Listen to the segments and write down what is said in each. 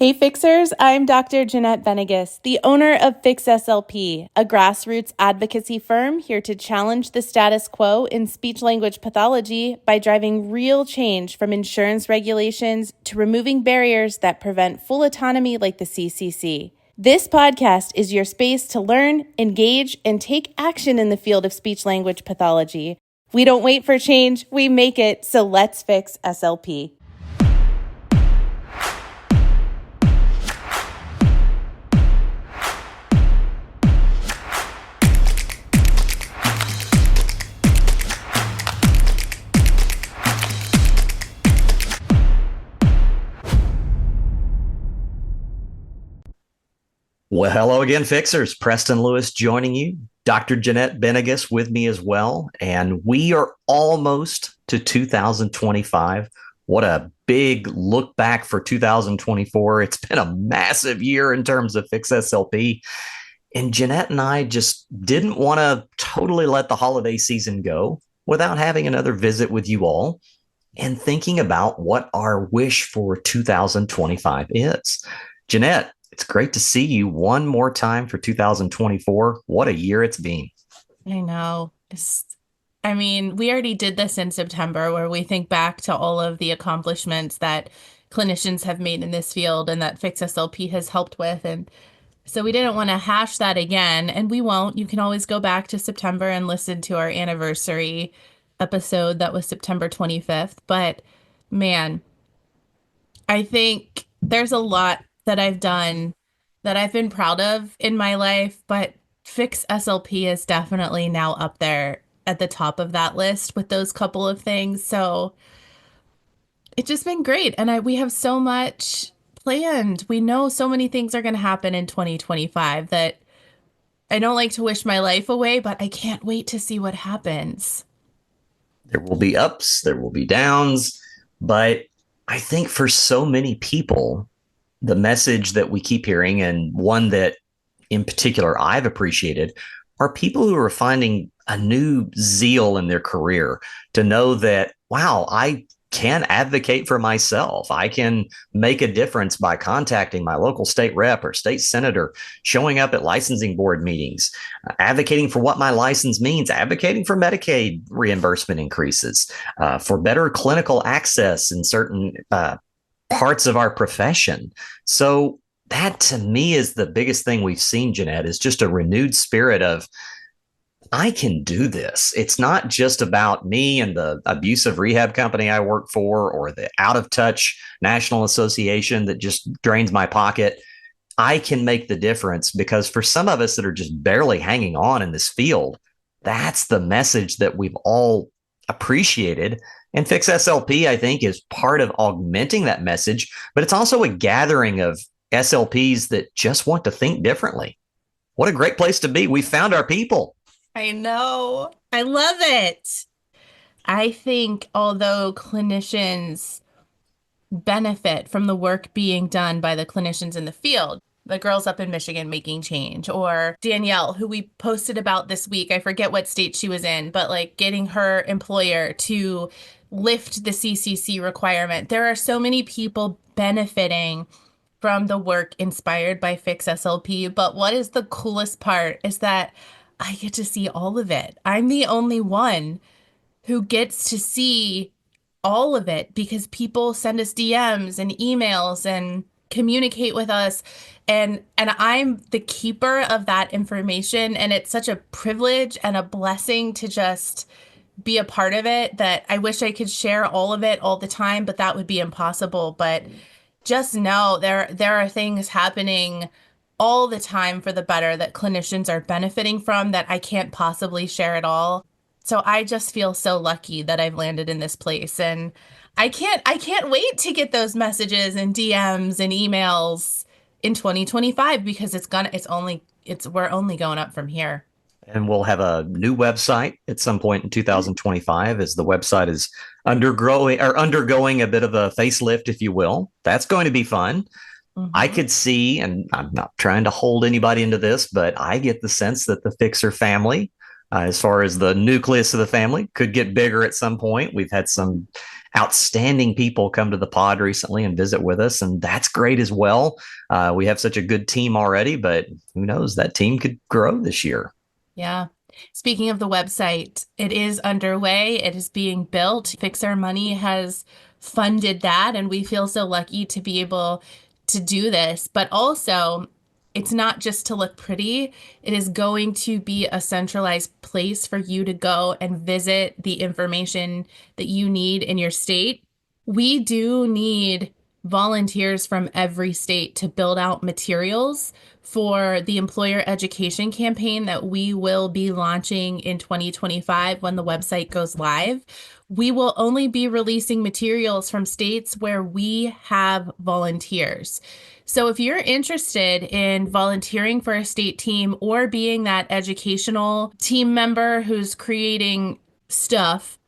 Hey Fixers, I'm Dr. Jeanette Benigas, the owner of Fix SLP, a grassroots advocacy firm here to challenge the status quo in speech-language pathology by driving real change from insurance regulations to removing barriers that prevent full autonomy like the CCC. This podcast is your space to learn, engage, and take action in the field of speech-language pathology. We don't wait for change, we make it, so let's fix SLP. Well, hello again, Fixers. Preston Lewis joining you. Dr. Jeanette Benigas with me as well. And we are almost to 2025. What a big look back for 2024. It's been a massive year in terms of Fix SLP. And Jeanette and I just didn't want to totally let the holiday season go without having another visit with you all and thinking about what our wish for 2025 is. Jeanette, it's great to see you one more time for 2024. What a year it's been. I know. We already did this in September where we think back to all of the accomplishments that clinicians have made in this field and that Fix SLP has helped with. And so we didn't want to hash that again, and we won't. You can always go back to September and listen to our anniversary episode. That was September 25th. But man, I think there's a lot that I've done that I've been proud of in my life, but Fix SLP is definitely now up there at the top of that list with those couple of things. So it's just been great. And we have so much planned. We know so many things are going to happen in 2025 that I don't like to wish my life away, but I can't wait to see what happens. There will be ups, there will be downs, but I think for so many people, the message that we keep hearing, and one that in particular I've appreciated, are people who are finding a new zeal in their career to know that, wow, I can advocate for myself. I can make a difference by contacting my local state rep or state senator, showing up at licensing board meetings, advocating for what my license means, advocating for Medicaid reimbursement increases, for better clinical access in certain parts of our profession. So that to me is the biggest thing we've seen, Jeanette, is just a renewed spirit of, I can do this. It's not just about me and the abusive rehab company I work for or the out of touch national association that just drains my pocket. I can make the difference, because for some of us that are just barely hanging on in this field, that's the message that we've all appreciated. And Fix SLP, I think, is part of augmenting that message, but it's also a gathering of SLPs that just want to think differently. What a great place to be. We found our people. I know. I love it. I think although clinicians benefit from the work being done by the clinicians in the field, the girls up in Michigan making change, or Danielle, who we posted about this week, I forget what state she was in, but like getting her employer to lift the CCC requirement. There are so many people benefiting from the work inspired by Fix SLP. But what is the coolest part is that I get to see all of it. I'm the only one who gets to see all of it because people send us DMs and emails and communicate with us. And I'm the keeper of that information. And it's such a privilege and a blessing to just be a part of it that I wish I could share all of it all the time, but that would be impossible. But just know there are things happening all the time for the better that clinicians are benefiting from that I can't possibly share at all. So I just feel so lucky that I've landed in this place. And I can't wait to get those messages and DMs and emails in 2025 because we're only going up from here. And we'll have a new website at some point in 2025 as the website is undergoing a bit of a facelift, if you will. That's going to be fun. Mm-hmm. I could see, and I'm not trying to hold anybody into this, but I get the sense that the Fixer family, as far as the nucleus of the family, could get bigger at some point. We've had some outstanding people come to the pod recently and visit with us, and that's great as well. We have such a good team already, but who knows, that team could grow this year. Yeah. Speaking of the website, it is underway. It is being built. Fix Our Money has funded that, and we feel so lucky to be able to do this. But also, it's not just to look pretty. It is going to be a centralized place for you to go and visit the information that you need in your state. We do need volunteers from every state to build out materials for the employer education campaign that we will be launching in 2025 when the website goes live. We will only be releasing materials from states where we have volunteers. So if you're interested in volunteering for a state team or being that educational team member who's creating stuff,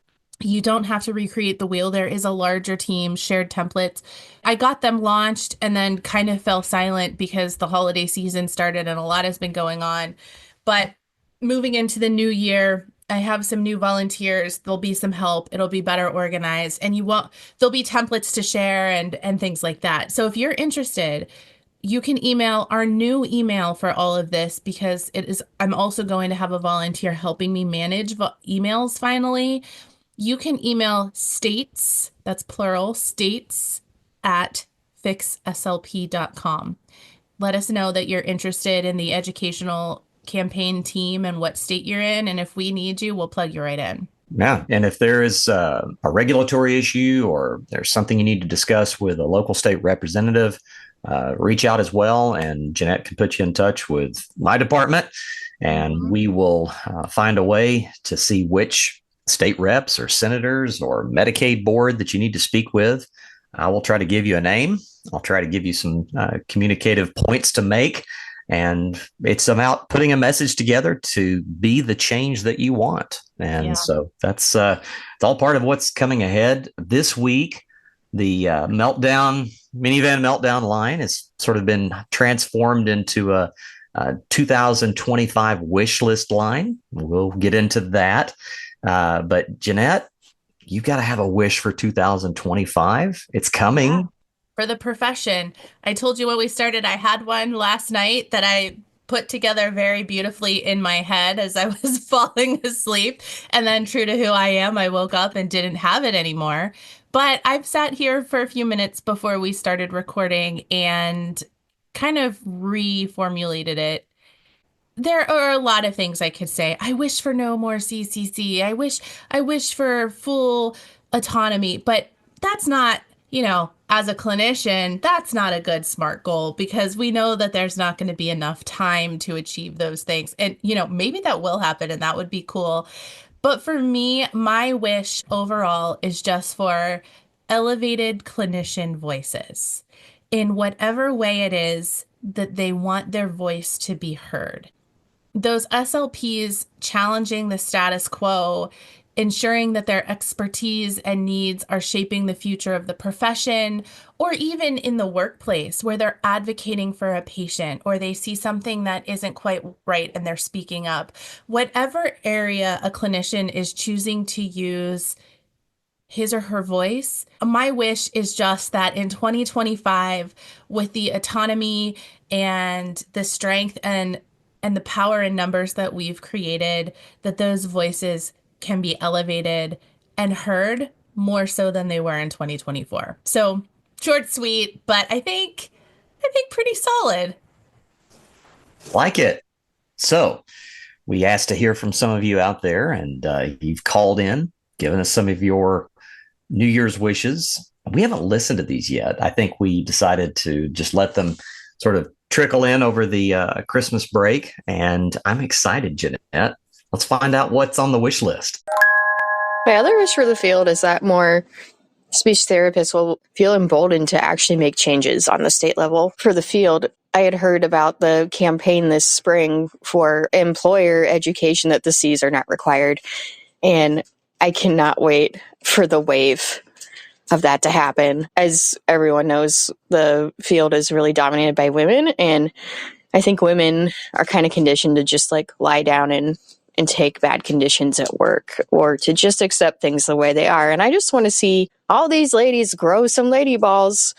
you don't have to recreate the wheel. There is a larger team, shared templates. I got them launched and then kind of fell silent because the holiday season started and a lot has been going on. But moving into the new year, I have some new volunteers. There'll be some help. It'll be better organized, and there'll be templates to share and things like that. So if you're interested, you can email our new email for all of this, because I'm also going to have a volunteer helping me manage emails finally. You can email states, that's plural, states at fixslp.com. Let us know that you're interested in the educational campaign team and what state you're in. And if we need you, we'll plug you right in. Yeah. And if there is a regulatory issue or there's something you need to discuss with a local state representative, reach out as well. And Jeanette can put you in touch with my department, and we will find a way to see which state reps or senators or Medicaid board that you need to speak with. I will try to give you a name. I'll try to give you some communicative points to make. And it's about putting a message together to be the change that you want. And so that's it's all part of what's coming ahead this week. The minivan meltdown line has sort of been transformed into a 2025 wish list line. We'll get into that. But Jeanette, you got to have a wish for 2025. It's coming. Yeah. For the profession. I told you when we started, I had one last night that I put together very beautifully in my head as I was falling asleep. And then, true to who I am, I woke up and didn't have it anymore. But I've sat here for a few minutes before we started recording and kind of reformulated it. There are a lot of things I could say. I wish for no more CCC. I wish for full autonomy, but that's not, as a clinician, that's not a good SMART goal, because we know that there's not going to be enough time to achieve those things. And, maybe that will happen and that would be cool. But for me, my wish overall is just for elevated clinician voices in whatever way it is that they want their voice to be heard. Those SLPs challenging the status quo, ensuring that their expertise and needs are shaping the future of the profession, or even in the workplace where they're advocating for a patient or they see something that isn't quite right and they're speaking up. Whatever area a clinician is choosing to use his or her voice, my wish is just that in 2025, with the autonomy and the strength and the power in numbers that we've created, that those voices can be elevated and heard more so than they were in 2024. So short, sweet, but I think pretty solid. Like it. So we asked to hear from some of you out there, and you've called in, given us some of your New Year's wishes. We haven't listened to these yet. I think we decided to just let them sort of trickle in over the Christmas break, and I'm excited, Jeanette. Let's find out what's on the wish list. My other wish for the field is that more speech therapists will feel emboldened to actually make changes on the state level. For the field, I had heard about the campaign this spring for employer education that the Cs are not required, and I cannot wait for the wave of that to happen. As everyone knows, the field is really dominated by women, and I think women are kind of conditioned to just lie down and and take bad conditions at work or to just accept things the way they are. And I just want to see all these ladies grow some lady balls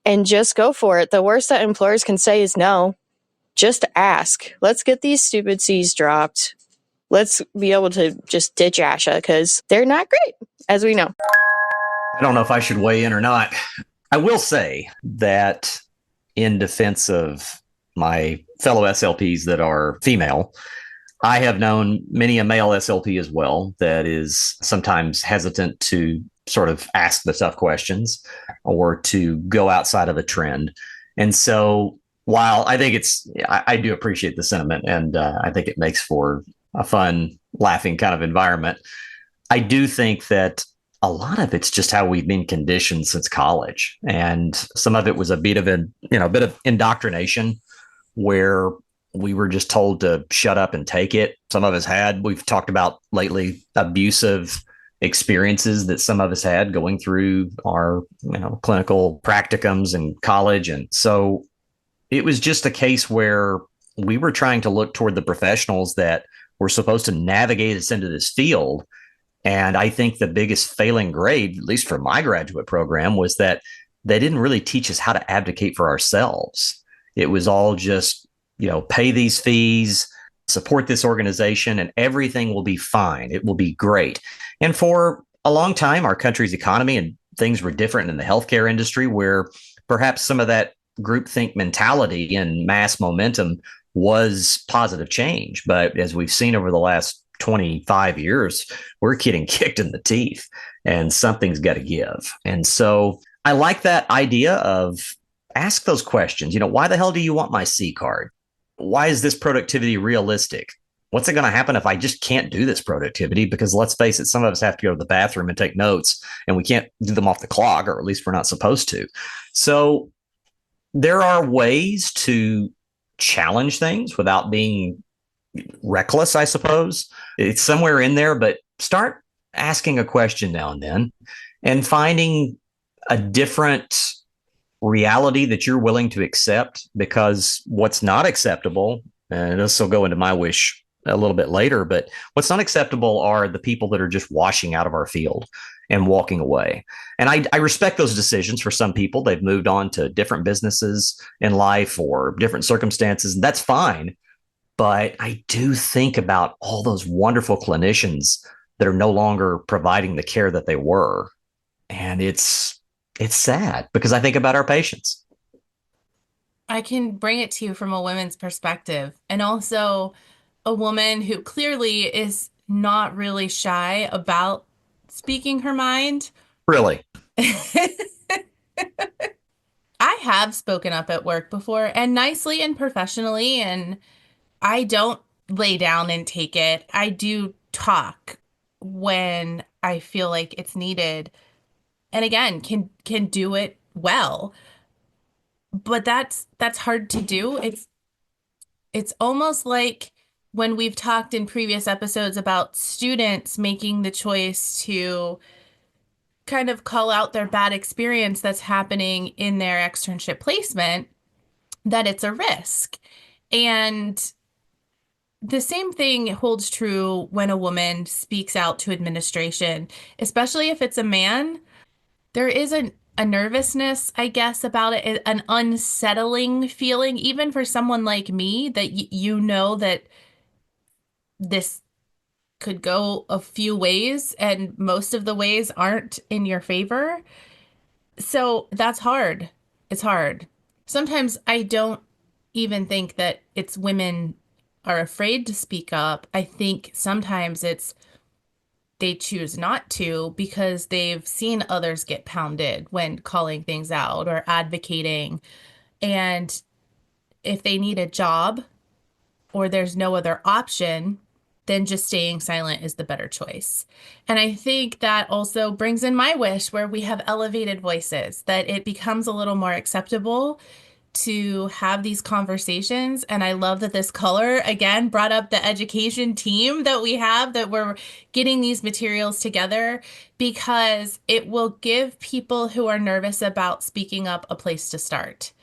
and just go for it. The worst that employers can say is no. Just ask. Let's get these stupid C's dropped. Let's be able to just ditch ASHA because they're not great, as we know. I don't know if I should weigh in or not. I will say that in defense of my fellow SLPs that are female, I have known many a male SLP as well that is sometimes hesitant to sort of ask the tough questions or to go outside of the trend. And so while I think I do appreciate the sentiment and I think it makes for a fun, laughing kind of environment, I do think that a lot of it's just how we've been conditioned since college. And some of it was a bit of indoctrination where we were just told to shut up and take it. Some of us we've talked about lately, abusive experiences that some of us had going through our, clinical practicums in college. And so it was just a case where we were trying to look toward the professionals that were supposed to navigate us into this field. And I think the biggest failing grade, at least for my graduate program, was that they didn't really teach us how to advocate for ourselves. It was all just, pay these fees, support this organization, and everything will be fine. It will be great. And for a long time, our country's economy and things were different in the healthcare industry, where perhaps some of that groupthink mentality and mass momentum was positive change. But as we've seen over the last 25 years, we're getting kicked in the teeth and something's got to give. And so I like that idea of ask those questions. Why the hell do you want my C card? Why is this productivity realistic? What's it going to happen if I just can't do this productivity? Because let's face it, some of us have to go to the bathroom and take notes and we can't do them off the clock, or at least we're not supposed to. So there are ways to challenge things without being reckless, I suppose. It's somewhere in there, but start asking a question now and then and finding a different reality that you're willing to accept, because what's not acceptable, and this will go into my wish a little bit later, but what's not acceptable are the people that are just washing out of our field and walking away. And I respect those decisions. For some people, they've moved on to different businesses in life or different circumstances, and that's fine. But I do think about all those wonderful clinicians that are no longer providing the care that they were. And it's sad because I think about our patients. I can bring it to you from a women's perspective, and also a woman who clearly is not really shy about speaking her mind. Really? I have spoken up at work before, and nicely and professionally, and I don't lay down and take it. I do talk when I feel like it's needed. And again, can do it well. But that's hard to do. It's almost like when we've talked in previous episodes about students making the choice to kind of call out their bad experience that's happening in their externship placement, that it's a risk. And the same thing holds true when a woman speaks out to administration, especially if it's a man. There is a nervousness, I guess, about it, an unsettling feeling, even for someone like me, that you know that this could go a few ways and most of the ways aren't in your favor. So that's hard. It's hard. Sometimes I don't even think that it's women are afraid to speak up. I think sometimes it's they choose not to because they've seen others get pounded when calling things out or advocating. And if they need a job or there's no other option, then just staying silent is the better choice. And I think that also brings in my wish where we have elevated voices, that it becomes a little more acceptable to have these conversations. And I love that this color again brought up the education team that we have, that we're getting these materials together, because it will give people who are nervous about speaking up a place to start.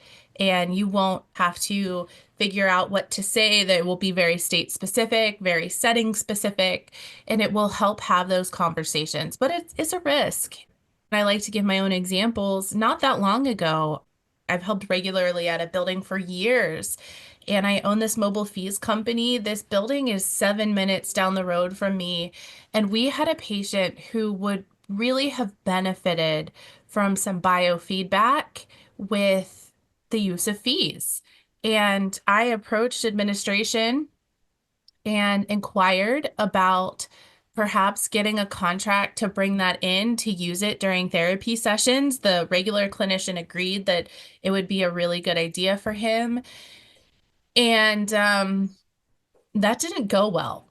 And you won't have to figure out what to say that will be very state specific, very setting specific, and it will help have those conversations. But it's a risk. And I like to give my own examples. Not that long ago, I've helped regularly at a building for years, and I own this mobile fees company. This building is 7 minutes down the road from me, and we had a patient who would really have benefited from some biofeedback with the use of fees. And I approached administration and inquired about perhaps getting a contract to bring that in to use it during therapy sessions. The regular clinician agreed that it would be a really good idea for him. And that didn't go well.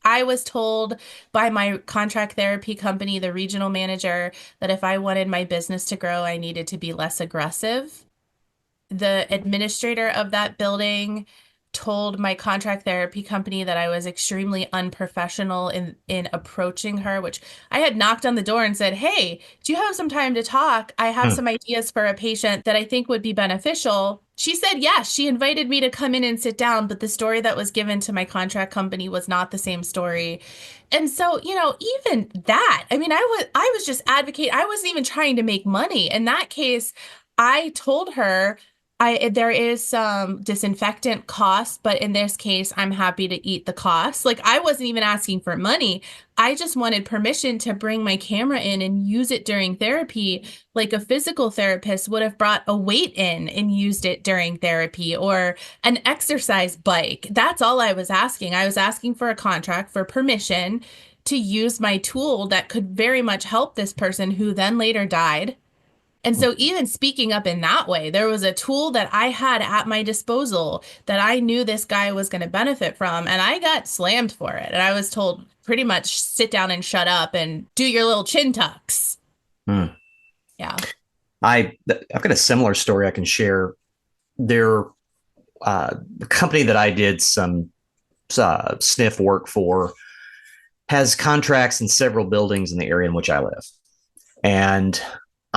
I was told by my contract therapy company, the regional manager, that if I wanted my business to grow, I needed to be less aggressive. The administrator of that building told my contract therapy company that I was extremely unprofessional in approaching her, which I had knocked on the door and said, "Hey, do you have some time to talk? I have Hmm. some ideas for a patient that I think would be beneficial." She said yes. She invited me to come in and sit down, but the story that was given to my contract company was not the same story. And so, even that, I mean, I was just advocating. I wasn't even trying to make money. In that case, I told her there is some disinfectant cost, but in this case, I'm happy to eat the cost. Like, I wasn't even asking for money. I just wanted permission to bring my camera in and use it during therapy, like a physical therapist would have brought a weight in and used it during therapy, or an exercise bike. That's all I was asking. I was asking for a contract for permission to use my tool that could very much help this person who then later died. And so, even speaking up in that way, there was a tool that I had at my disposal that I knew this guy was going to benefit from. And I got slammed for it. And I was told pretty much sit down and shut up and do your little chin tucks. Hmm. Yeah. I've got a similar story I can share. There, the company that I did some sniff work for has contracts in several buildings in the area in which I live. And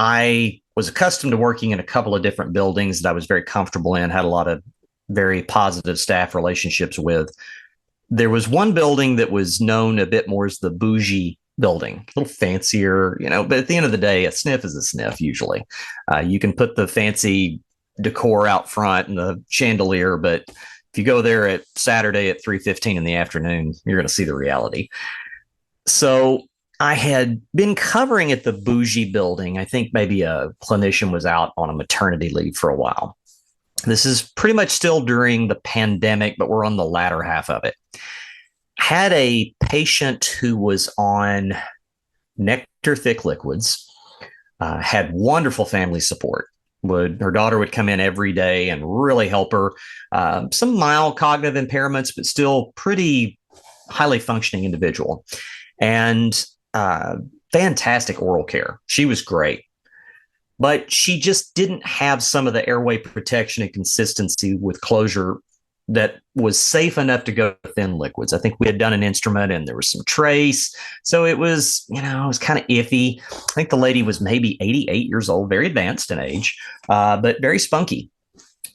I was accustomed to working in a couple of different buildings that I was very comfortable in, had a lot of very positive staff relationships with. There was one building that was known a bit more as the bougie building, a little fancier, but at the end of the day, a sniff is a sniff usually. You can put the fancy decor out front and the chandelier, but if you go there at Saturday at 3:15 in the afternoon, you're going to see the reality. So I had been covering at the bougie building. I think maybe a clinician was out on a maternity leave for a while. This is pretty much still during the pandemic, but we're on the latter half of it. Had a patient who was on nectar thick liquids, had wonderful family support. Her daughter would come in every day and really help her. Some mild cognitive impairments, but still pretty highly functioning individual. And fantastic oral care. She was great, but she just didn't have some of the airway protection and consistency with closure that was safe enough to go thin liquids. I think we had done an instrument and there was some trace. So it was, it was kind of iffy. I think the lady was maybe 88 years old, very advanced in age, but very spunky.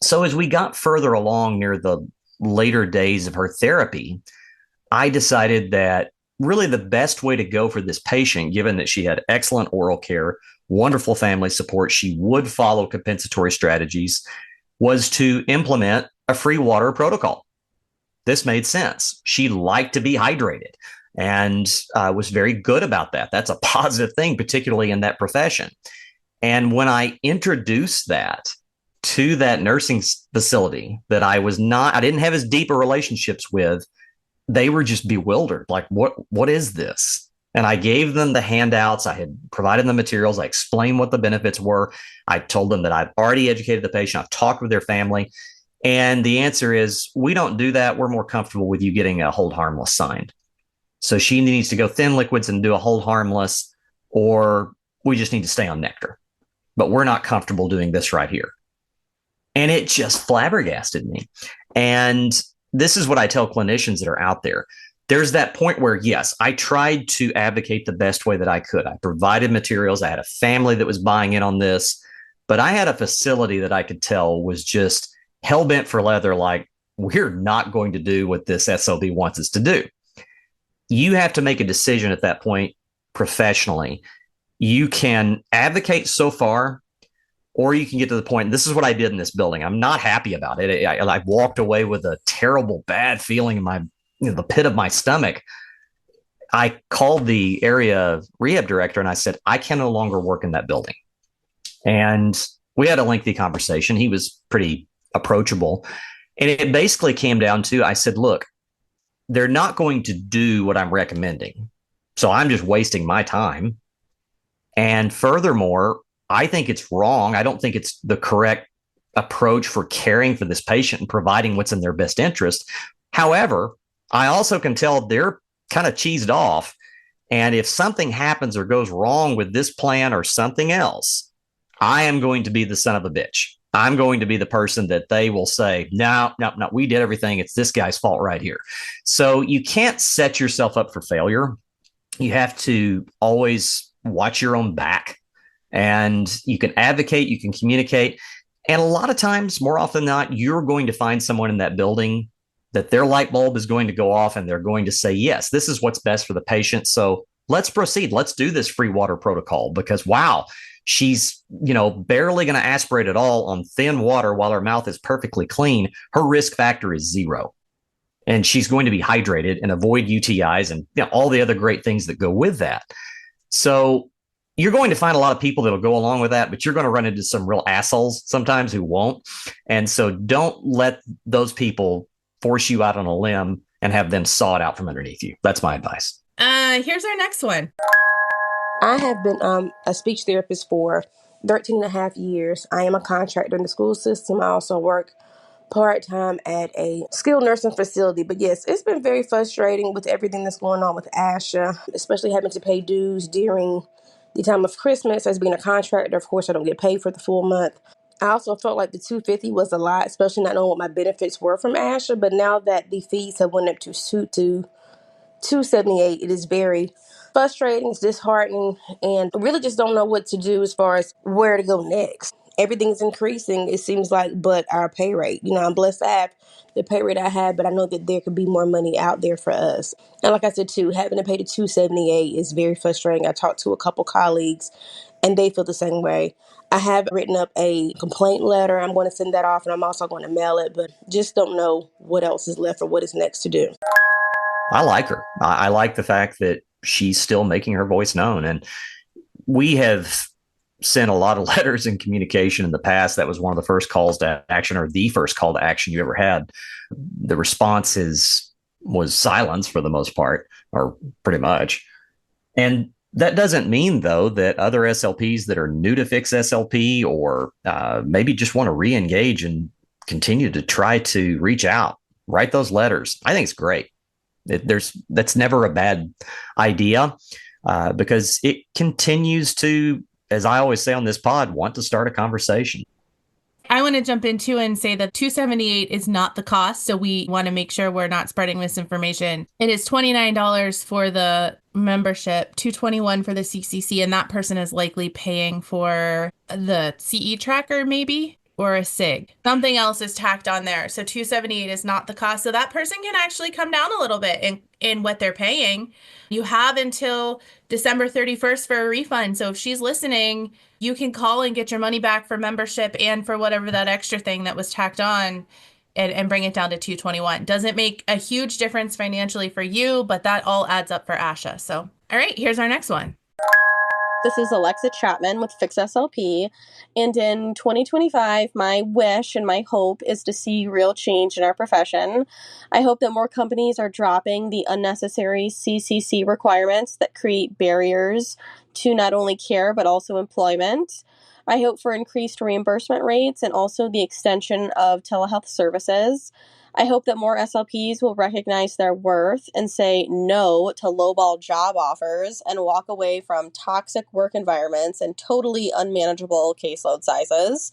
So as we got further along near the later days of her therapy, I decided that really the best way to go for this patient, given that she had excellent oral care, wonderful family support, she would follow compensatory strategies, was to implement a free water protocol. This made sense. She liked to be hydrated and was very good about that. That's a positive thing, particularly in that profession. And when I introduced that to that nursing facility that I didn't have as deep a relationships with, they were just bewildered. Like, what is this? And I gave them the handouts. I had provided them materials. I explained what the benefits were. I told them that I've already educated the patient. I've talked with their family. And the answer is, we don't do that. We're more comfortable with you getting a hold harmless signed. So she needs to go thin liquids and do a hold harmless, or we just need to stay on nectar. But we're not comfortable doing this right here. And it just flabbergasted me. And this is what I tell clinicians that are out there. There's that point where, yes, I tried to advocate the best way that I could. I provided materials. I had a family that was buying in on this, but I had a facility that I could tell was just hell bent for leather, like, we're not going to do what this SLP wants us to do. You have to make a decision at that point professionally. You can advocate so far, or you can get to the point. This is what I did in this building. I'm not happy about it. I walked away with a terrible, bad feeling in the pit of my stomach. I called the area rehab director and I said, I can no longer work in that building. And we had a lengthy conversation. He was pretty approachable. And it basically came down to, I said, look, they're not going to do what I'm recommending. So I'm just wasting my time. And furthermore, I think it's wrong. I don't think it's the correct approach for caring for this patient and providing what's in their best interest. However, I also can tell they're kind of cheesed off. And if something happens or goes wrong with this plan or something else, I am going to be the son of a bitch. I'm going to be the person that they will say, no, we did everything. It's this guy's fault right here. So you can't set yourself up for failure. You have to always watch your own back, and you can advocate, you can communicate. And a lot of times, more often than not, you're going to find someone in that building that their light bulb is going to go off and they're going to say, yes, this is what's best for the patient. So let's proceed. Let's do this free water protocol because, wow, she's, barely going to aspirate at all on thin water while her mouth is perfectly clean. Her risk factor is 0. And she's going to be hydrated and avoid UTIs and all the other great things that go with that. So you're going to find a lot of people that'll go along with that, but you're going to run into some real assholes sometimes who won't. And so don't let those people force you out on a limb and have them saw it out from underneath you. That's my advice. Here's our next one. I have been a speech therapist for 13 and a half years. I am a contractor in the school system. I also work part-time at a skilled nursing facility. But yes, it's been very frustrating with everything that's going on with ASHA, especially having to pay dues during the time of Christmas. As being a contractor, of course, I don't get paid for the full month. I also felt like the $250 was a lot, especially not knowing what my benefits were from ASHA. But now that the fees have went up to $278, it is very frustrating, it's disheartening, and I really just don't know what to do as far as where to go next. Everything's increasing, it seems like, but our pay rate. I'm blessed to have the pay rate I have, but I know that there could be more money out there for us. And like I said, too, having to pay the $278 is very frustrating. I talked to a couple colleagues, and they feel the same way. I have written up a complaint letter. I'm going to send that off, and I'm also going to mail it, but just don't know what else is left or what is next to do. I like her. I like the fact that she's still making her voice known. And we have sent a lot of letters and communication in the past. That was one of the first calls to action, or the first call to action you ever had. The response was silence for the most part, or pretty much. And that doesn't mean, though, that other SLPs that are new to Fix SLP or maybe just want to re-engage and continue to try to reach out, write those letters. I think it's great. That's never a bad idea because it continues to, as I always say on this pod, want to start a conversation. I want to jump into and say that $278 is not the cost. So we want to make sure we're not spreading misinformation. It is $29 for the membership, $221 for the CCC, and that person is likely paying for the CE tracker maybe, or a SIG. Something else is tacked on there. So $278 is not the cost. So that person can actually come down a little bit in what they're paying. You have until December 31st for a refund. So if she's listening, you can call and get your money back for membership and for whatever that extra thing that was tacked on and bring it down to $221. Doesn't make a huge difference financially for you, but that all adds up for ASHA. So, all right, here's our next one. This is Alexa Chapman with Fix SLP, and in 2025, my wish and my hope is to see real change in our profession. I hope that more companies are dropping the unnecessary CCC requirements that create barriers to not only care but also employment. I hope for increased reimbursement rates and also the extension of telehealth services. I hope that more SLPs will recognize their worth and say no to lowball job offers and walk away from toxic work environments and totally unmanageable caseload sizes.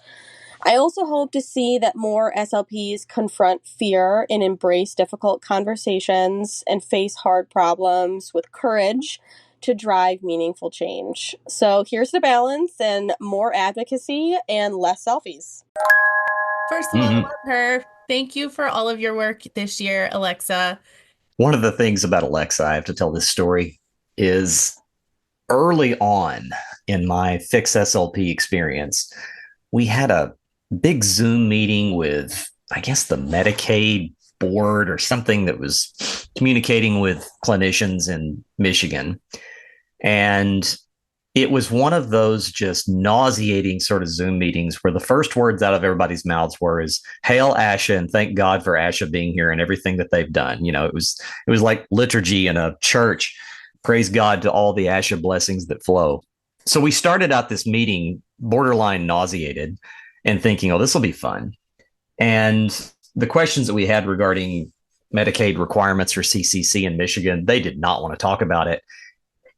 I also hope to see that more SLPs confront fear and embrace difficult conversations and face hard problems with courage to drive meaningful change. So here's the balance, and more advocacy and less selfies. First of all, love her. Thank you for all of your work this year, Alexa. One of the things about Alexa, I have to tell this story, is early on in my Fix SLP experience, we had a big Zoom meeting with, I guess, the Medicaid board or something that was communicating with clinicians in Michigan. And it was one of those just nauseating sort of Zoom meetings where the first words out of everybody's mouths were is hail Asha and thank God for Asha being here and everything that they've done. You know, it was like liturgy in a church. Praise God to all the Asha blessings that flow. So we started out this meeting borderline nauseated and thinking, oh, this will be fun. And the questions that we had regarding Medicaid requirements or CCC in Michigan, they did not want to talk about it.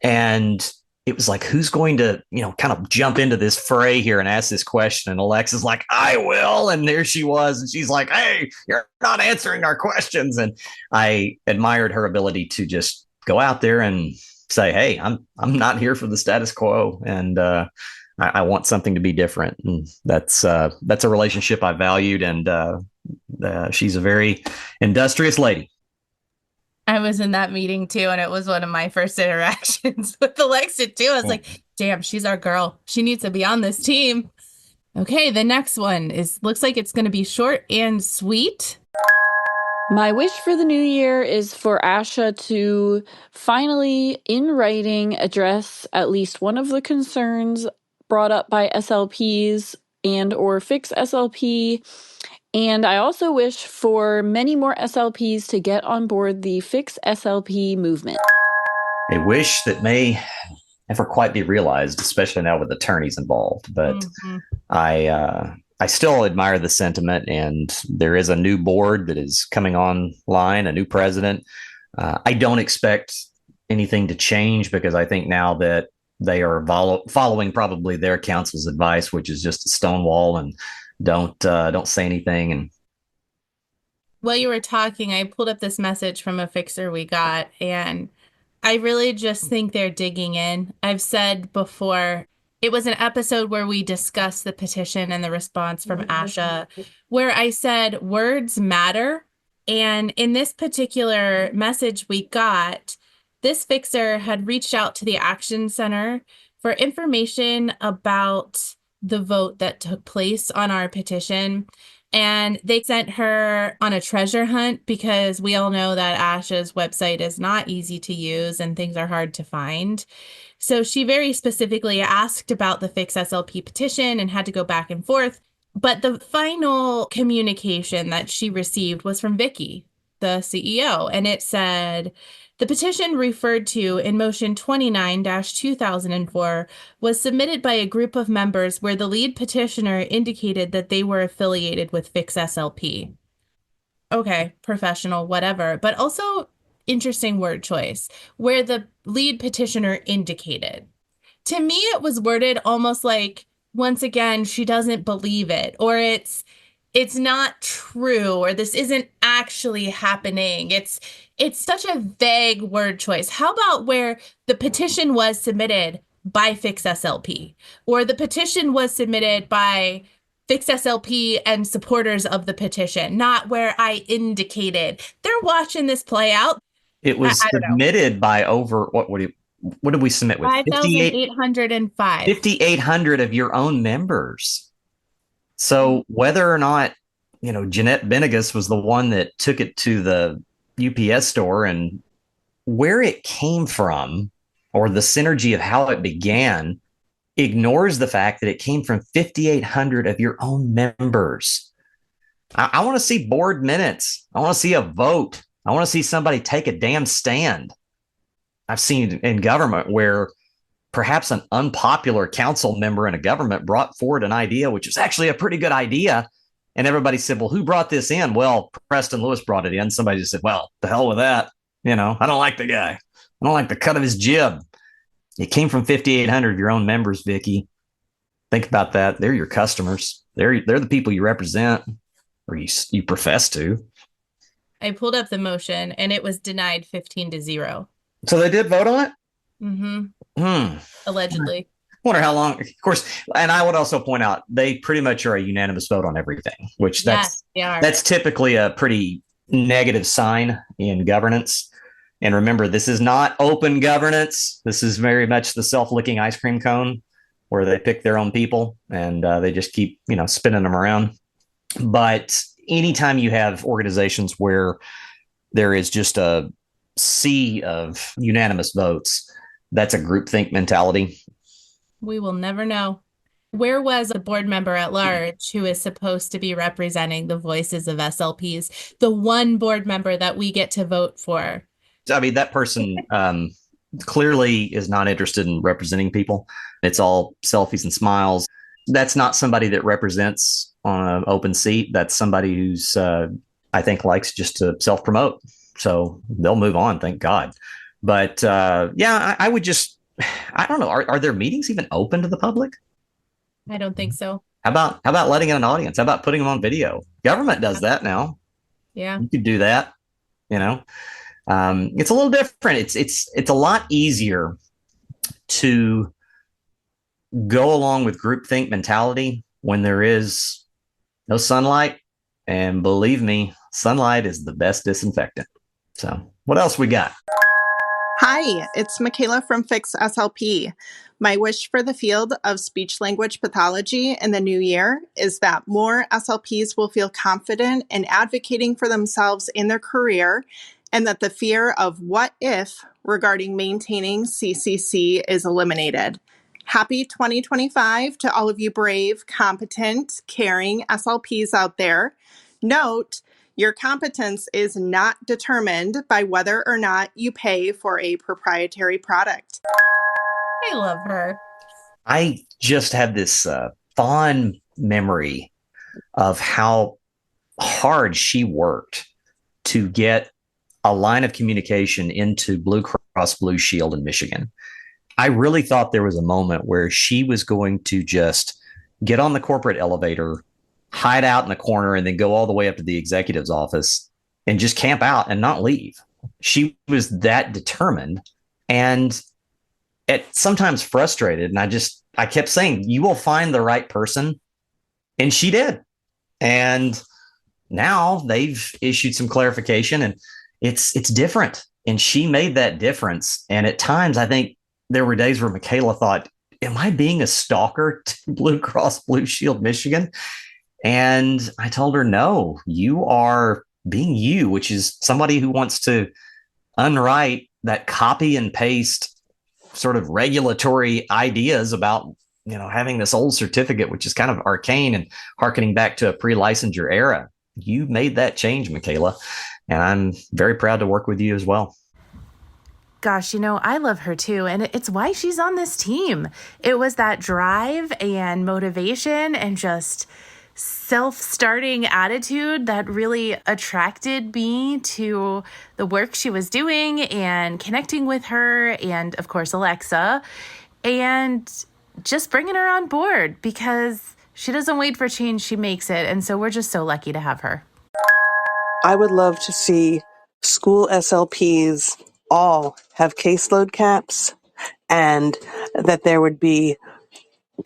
And it was like, who's going to, kind of jump into this fray here and ask this question? And Alexa's like, I will. And there she was. And she's like, hey, you're not answering our questions. And I admired her ability to just go out there and say, hey, I'm not here for the status quo. And I want something to be different. And that's a relationship I valued. And she's a very industrious lady. I was in that meeting too, and it was one of my first interactions with Alexa too. I was like, damn, she's our girl. She needs to be on this team. Okay, the next one looks like it's going to be short and sweet. My wish for the new year is for Asha to finally, in writing, address at least one of the concerns brought up by SLPs and or Fix SLP. And I also wish for many more SLPs to get on board the Fix SLP movement. A wish that may never quite be realized, especially now with attorneys involved. But I still admire the sentiment, and there is a new board that is coming online, a new president. I don't expect anything to change because I think now that they are following probably their counsel's advice, which is just a stonewall and don't say anything. And while you were talking, I pulled up this message from a fixer we got, and I really just think they're digging in. I've said before, it was an episode where we discussed the petition and the response from Asha, where I said words matter. And in this particular message we got, this fixer had reached out to the Action Center for information about the vote that took place on our petition. And they sent her on a treasure hunt because we all know that Asha's website is not easy to use and things are hard to find. So she very specifically asked about the Fix SLP petition and had to go back and forth. But the final communication that she received was from Vicky, the CEO, and it said, the petition referred to in Motion 29-2004 was submitted by a group of members where the lead petitioner indicated that they were affiliated with Fix SLP. Okay, professional, whatever, but also interesting word choice, where the lead petitioner indicated. To me, it was worded almost like, once again, she doesn't believe it, or it's not true, or this isn't actually happening. It's such a vague word choice. How about where the petition was submitted by Fix SLP, or the petition was submitted by Fix SLP and supporters of the petition, not where I indicated. They're watching this play out. It was submitted by over, what did we submit with? 5,805. 5,800 of your own members. So whether or not, Jeanette Benigas was the one that took it to the UPS store, and where it came from or the synergy of how it began ignores the fact that it came from 5,800 of your own members. I want to see board minutes. I want to see a vote. I want to see somebody take a damn stand. I've seen in government where perhaps an unpopular council member in a government brought forward an idea, which was actually a pretty good idea. And everybody said, well, who brought this in? Well, Preston Lewis brought it in. Somebody just said, well, the hell with that. I don't like the guy. I don't like the cut of his jib. It came from 5,800 of your own members, Vicky. Think about that. They're your customers. They're the people you represent, or you profess to. I pulled up the motion and it was denied 15-0. So they did vote on it? Mm-hmm. Hmm. Allegedly. Wonder how long, of course. And I would also point out they pretty much are a unanimous vote on everything, which Yes, that's they are. that's typically a pretty negative sign in governance. And remember, this is not open governance. This is very much the self-licking ice cream cone where they pick their own people and they just keep, spinning them around. But anytime you have organizations where there is just a sea of unanimous votes, that's a groupthink mentality. We will never know. Where was a board member at large who is supposed to be representing the voices of SLPs, the one board member that we get to vote for? I mean, that person clearly is not interested in representing people. It's all selfies and smiles. That's not somebody that represents on an open seat. That's somebody who's, I think, likes just to self promote. So they'll move on, thank God. But yeah, I would just, I don't know. Are there meetings even open to the public? I don't think so. How about letting in an audience? How about putting them on video? Government does that now. Yeah. You could do that. You know, it's a little different. It's a lot easier to go along with groupthink mentality when there is no sunlight. And believe me, sunlight is the best disinfectant. So, what else we got? Hi, it's Michaela from Fix SLP. My wish for the field of speech language pathology in the new year is that more SLPs will feel confident in advocating for themselves in their career, and that the fear of what if regarding maintaining CCC is eliminated. Happy 2025 to all of you brave, competent, caring SLPs out there. Note, your competence is not determined by whether or not you pay for a proprietary product. I love her. I just have this fond memory of how hard she worked to get a line of communication into Blue Cross Blue Shield in Michigan. I really thought there was a moment where she was going to just get on the corporate elevator, hide out in the corner, and then go all the way up to the executive's office and just camp out and not leave. She was that determined and sometimes frustrated. And I kept saying, you will find the right person. And she did. And now they've issued some clarification and it's different. And she made that difference. And at times, I think there were days where Michaela thought, am I being a stalker to Blue Cross Blue Shield Michigan? And I told her, no, you are being you, which is somebody who wants to unwrite that copy and paste sort of regulatory ideas about, having this old certificate, which is kind of arcane and harkening back to a pre-licensure era. You made that change, Michaela, and I'm very proud to work with you as well. Gosh, I love her too. And it's why she's on this team. It was that drive and motivation and just self-starting attitude that really attracted me to the work she was doing and connecting with her and, of course, Alexa, and just bringing her on board because she doesn't wait for change, she makes it. And so we're just so lucky to have her. I would love to see school SLPs all have caseload caps and that there would be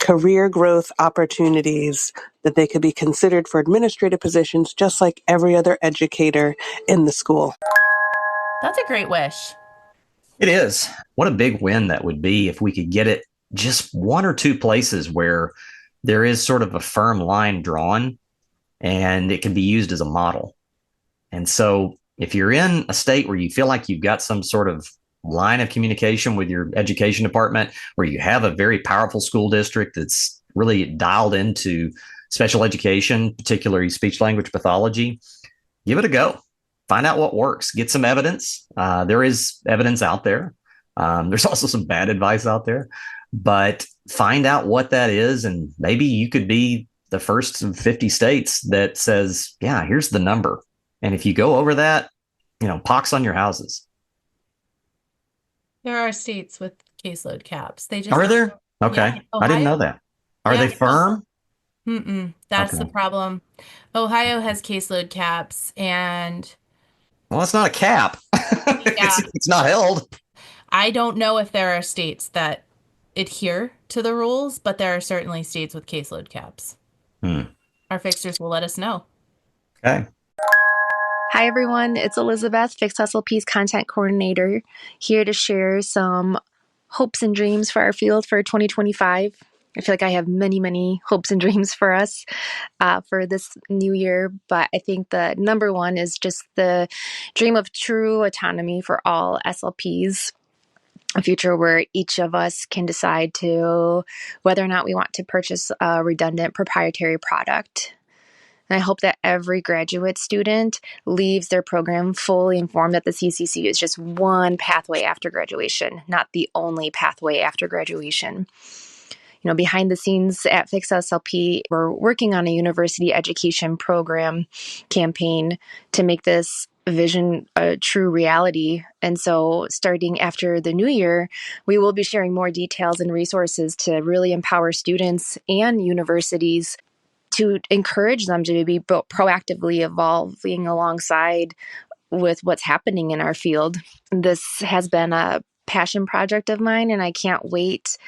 career growth opportunities, that they could be considered for administrative positions just like every other educator in the school. That's a great wish. It is. What a big win that would be if we could get it just one or two places where there is sort of a firm line drawn and it can be used as a model. And so if you're in a state where you feel like you've got some sort of line of communication with your education department, where you have a very powerful school district that's really dialed into special education, particularly speech language pathology, give it a go. Find out what works. Get some evidence. There is evidence out there. There's also some bad advice out there, but find out what that is. And maybe you could be the first of 50 states that says, yeah, here's the number. And if you go over that, pox on your houses. There are states with caseload caps. They just Are there? Okay. Yeah, I didn't know that. Are they firm? That's Okay. the problem. Ohio has caseload caps and Well, it's not a cap. Yeah. It's not held. I don't know if there are states that adhere to the rules, but there are certainly states with caseload caps. Hmm. Our fixers will let us know. Okay. Hi, everyone. It's Elizabeth, Fix SLP's content coordinator, here to share some hopes and dreams for our field for 2025. I feel like I have many, many hopes and dreams for us for this new year, but I think the number one is just the dream of true autonomy for all SLPs. A future where each of us can decide to whether or not we want to purchase a redundant proprietary product. And I hope that every graduate student leaves their program fully informed that the CCC is just one pathway after graduation, not the only pathway after graduation. You know, behind the scenes at Fix SLP, we're working on a university education program campaign to make this vision a true reality. And so starting after the new year, we will be sharing more details and resources to really empower students and universities to encourage them to be proactively evolving alongside with what's happening in our field. This has been a passion project of mine, and I can't wait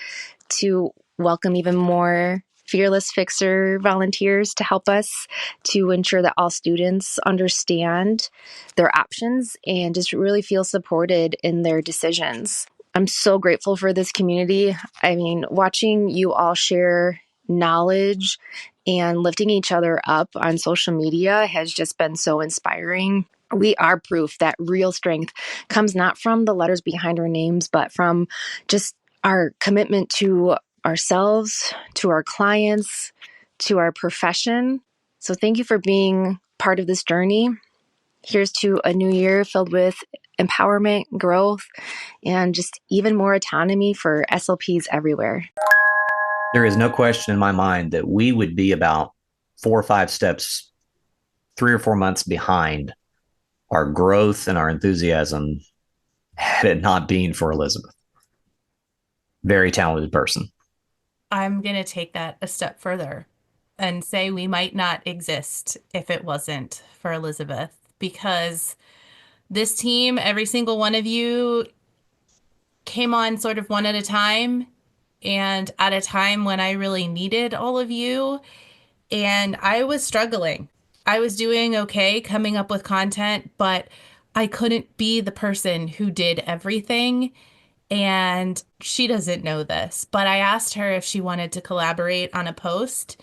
to welcome even more fearless fixer volunteers to help us to ensure that all students understand their options and just really feel supported in their decisions. I'm so grateful for this community. I mean, watching you all share knowledge and lifting each other up on social media has just been so inspiring. We are proof that real strength comes not from the letters behind our names, but from just our commitment to ourselves, to our clients, to our profession. So thank you for being part of this journey. Here's to a new year filled with empowerment, growth, and just even more autonomy for SLPs everywhere. There is no question in my mind that we would be about 4 or 5 steps, 3 or 4 months behind our growth and our enthusiasm had it not been for Elizabeth. Very talented person. I'm going to take that a step further and say we might not exist if it wasn't for Elizabeth, because this team, every single one of you came on sort of one at a time and at a time when I really needed all of you. And I was struggling. I was doing okay coming up with content, but I couldn't be the person who did everything. And she doesn't know this, but I asked her if she wanted to collaborate on a post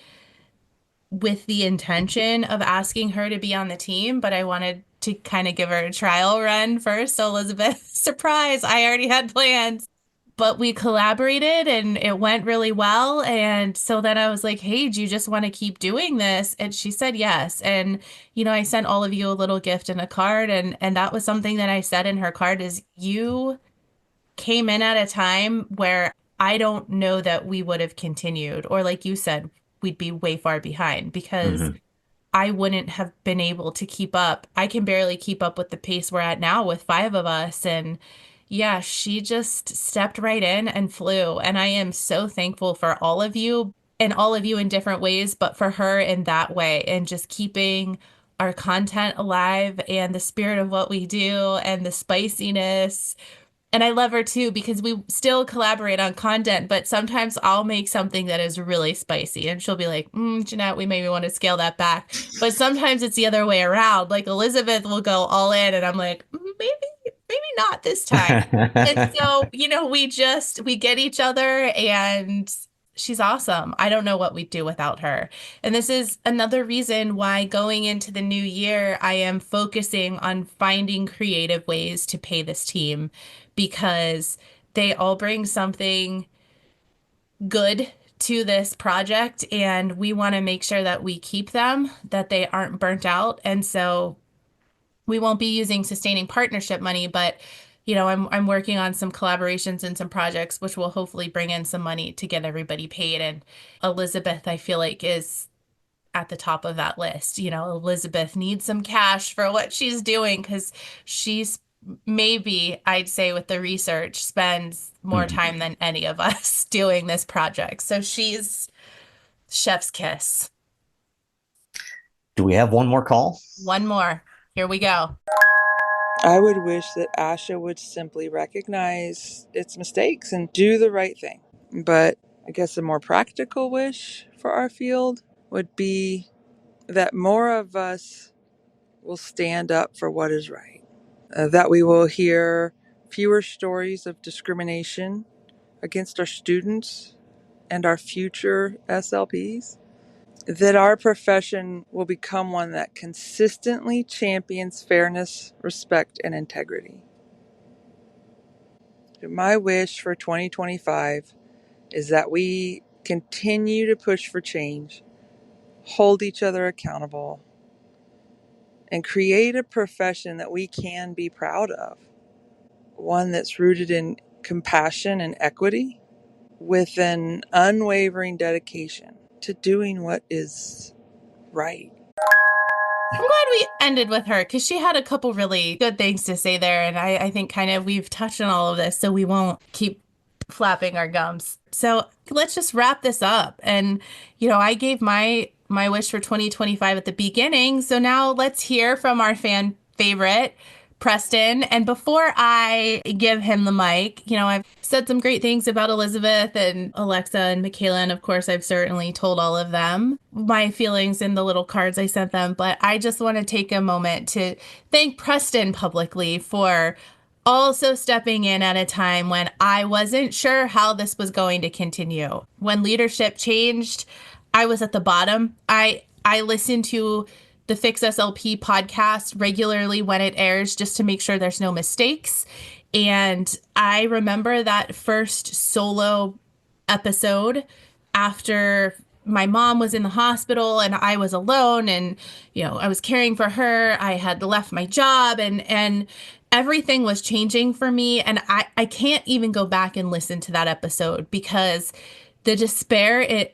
with the intention of asking her to be on the team, but I wanted to kind of give her a trial run first. So Elizabeth, surprise, I already had plans. But we collaborated and it went really well. And so then I was like, hey, do you just want to keep doing this? And she said yes. And, you know, I sent all of you a little gift and a card. And that was something that I said in her card is you came in at a time where I don't know that we would have continued. Or like you said, we'd be way far behind because I wouldn't have been able to keep up. I can barely keep up with the pace we're at now with 5 of us. And yeah, she just stepped right in and flew. And I am so thankful for all of you and all of you in different ways, but for her in that way and just keeping our content alive and the spirit of what we do and the spiciness. And I love her too because we still collaborate on content, but sometimes I'll make something that is really spicy and she'll be like, Jeanette, we maybe want to scale that back. But sometimes it's the other way around. Like Elizabeth will go all in and I'm like, maybe not this time. And so, you know, we get each other and she's awesome. I don't know what we'd do without her. And this is another reason why going into the new year, I am focusing on finding creative ways to pay this team because they all bring something good to this project and we want to make sure that we keep them, that they aren't burnt out. And so we won't be using sustaining partnership money, but you know, I'm working on some collaborations and some projects which will hopefully bring in some money to get everybody paid. And Elizabeth, I feel like, is at the top of that list. You know, Elizabeth needs some cash for what she's doing because she's maybe, I'd say with the research, spends more time than any of us doing this project. So she's chef's kiss. Do we have one more call? One more. Here we go. I would wish that ASHA would simply recognize its mistakes and do the right thing. But I guess a more practical wish for our field would be that more of us will stand up for what is right, that we will hear fewer stories of discrimination against our students and our future SLPs, that our profession will become one that consistently champions fairness, respect, and integrity. My wish for 2025 is that we continue to push for change, hold each other accountable, and create a profession that we can be proud of. One that's rooted in compassion and equity with an unwavering dedication to doing what is right. I'm glad we ended with her because she had a couple really good things to say there. And I think kind of we've touched on all of this, so we won't keep flapping our gums. So let's just wrap this up. And, I gave my wish for 2025 at the beginning. So now let's hear from our fan favorite, Preston. And before I give him the mic, I've said some great things about Elizabeth and Alexa and Michaela. And of course, I've certainly told all of them my feelings in the little cards I sent them. But I just want to take a moment to thank Preston publicly for also stepping in at a time when I wasn't sure how this was going to continue. When leadership changed, I was at the bottom. I listened to the Fix SLP podcast regularly when it airs just to make sure there's no mistakes. And I remember that first solo episode after my mom was in the hospital and I was alone and, I was caring for her. I had left my job and everything was changing for me. And I can't even go back and listen to that episode because the despair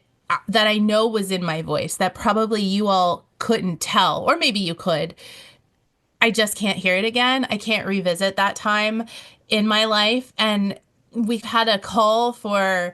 that I know was in my voice that probably you all couldn't tell, or maybe you could. I just can't hear it again. I can't revisit that time in my life. And we've had a call for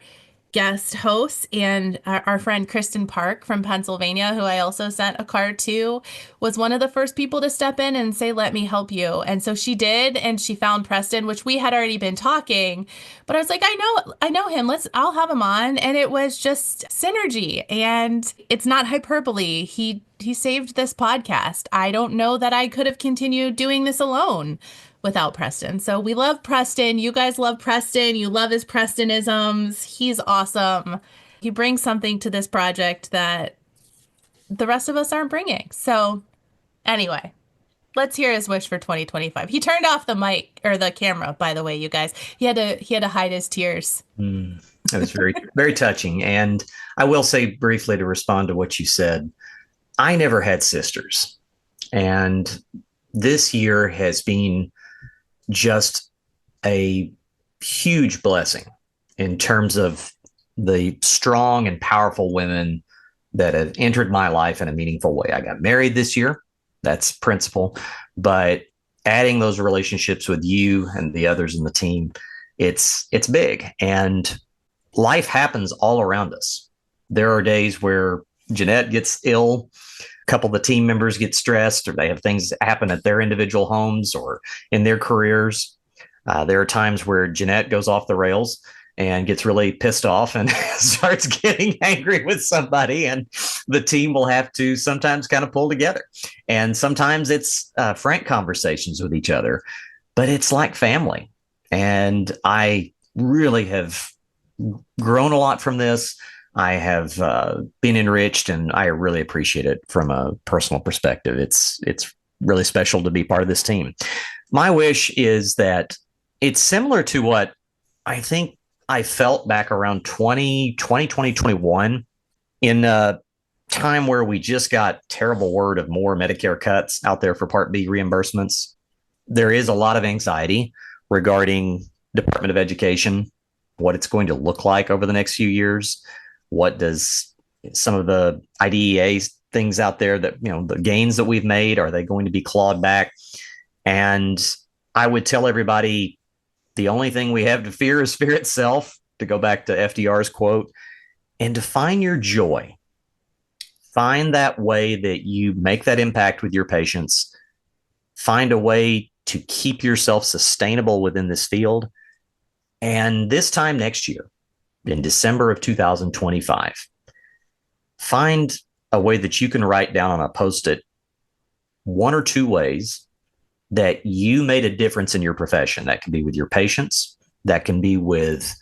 guest hosts, and our friend Kristen Park from Pennsylvania, who I also sent a card to, was one of the first people to step in and say, let me help you. And so she did, and she found Preston, which we had already been talking, but I was like, I know him. I'll have him on. And it was just synergy, and it's not hyperbole. He saved this podcast. I don't know that I could have continued doing this alone without Preston. So we love Preston. You guys love Preston. You love his Prestonisms. He's awesome. He brings something to this project that the rest of us aren't bringing. So anyway, let's hear his wish for 2025. He turned off the mic or the camera, by the way, you guys. He had to hide his tears. That was very, very touching. And I will say briefly to respond to what you said, I never had sisters. And this year has been just a huge blessing in terms of the strong and powerful women that have entered my life in a meaningful way. I got married this year. That's principle. But adding those relationships with you and the others in the team, it's big. And life happens all around us. There are days where Jeanette gets ill, a couple of the team members get stressed, or they have things happen at their individual homes or in their careers. There are times where Jeanette goes off the rails and gets really pissed off and starts getting angry with somebody, and the team will have to sometimes kind of pull together. And sometimes it's frank conversations with each other, but it's like family. And I really have grown a lot from this. I have been enriched, and I really appreciate it from a personal perspective. It's really special to be part of this team. My wish is that it's similar to what I think I felt back around 2021 in a time where we just got terrible word of more Medicare cuts out there for Part B reimbursements. There is a lot of anxiety regarding Department of Education, what it's going to look like over the next few years. What does some of the IDEA things out there that, the gains that we've made, are they going to be clawed back? And I would tell everybody, the only thing we have to fear is fear itself, to go back to FDR's quote, and to find your joy. Find that way that you make that impact with your patients. Find a way to keep yourself sustainable within this field. And this time next year, in December of 2025, find a way that you can write down on a Post-it 1 or 2 ways that you made a difference in your profession. That can be with your patients. That can be with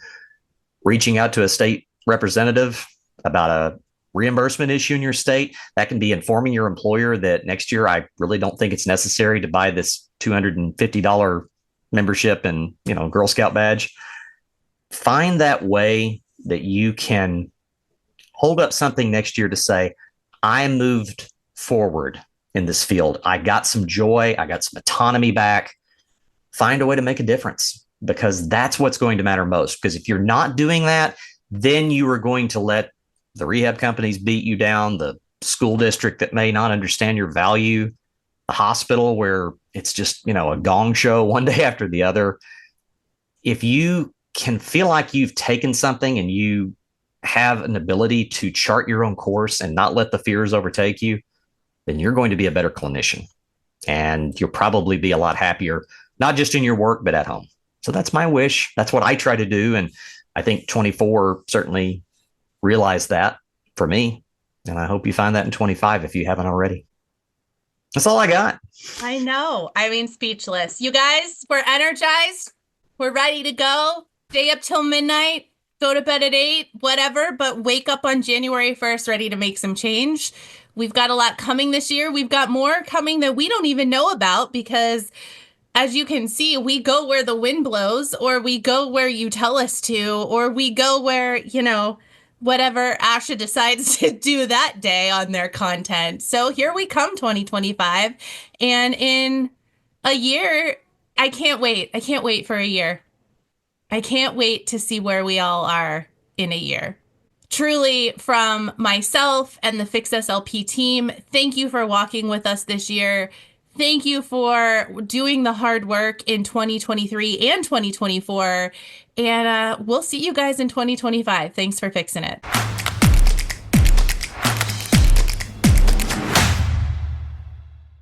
reaching out to a state representative about a reimbursement issue in your state. That can be informing your employer that next year, I really don't think it's necessary to buy this $250 membership and, Girl Scout badge. Find that way that you can hold up something next year to say, I moved forward in this field. I got some joy. I got some autonomy back. Find a way to make a difference, because that's what's going to matter most. Because if you're not doing that, then you are going to let the rehab companies beat you down, the school district that may not understand your value, the hospital where it's just, a gong show one day after the other. If you can feel like you've taken something and you have an ability to chart your own course and not let the fears overtake you, then you're going to be a better clinician. And you'll probably be a lot happier, not just in your work, but at home. So that's my wish. That's what I try to do. And I think 24 certainly realized that for me. And I hope you find that in 25 if you haven't already. That's all I got. I know. I mean, speechless. You guys, we're energized. We're ready to go. Stay up till midnight. Go to bed at 8, whatever, but wake up on January 1st ready to make some change. We've got a lot coming this year. We've got more coming that we don't even know about because, as you can see, we go where the wind blows, or we go where you tell us to, or we go where, whatever Asha decides to do that day on their content. So here we come, 2025. And in a year, I can't wait. I can't wait for a year. I can't wait to see where we all are in a year. Truly, from myself and the Fix SLP team, thank you for walking with us this year. Thank you for doing the hard work in 2023 and 2024. And we'll see you guys in 2025. Thanks for fixing it.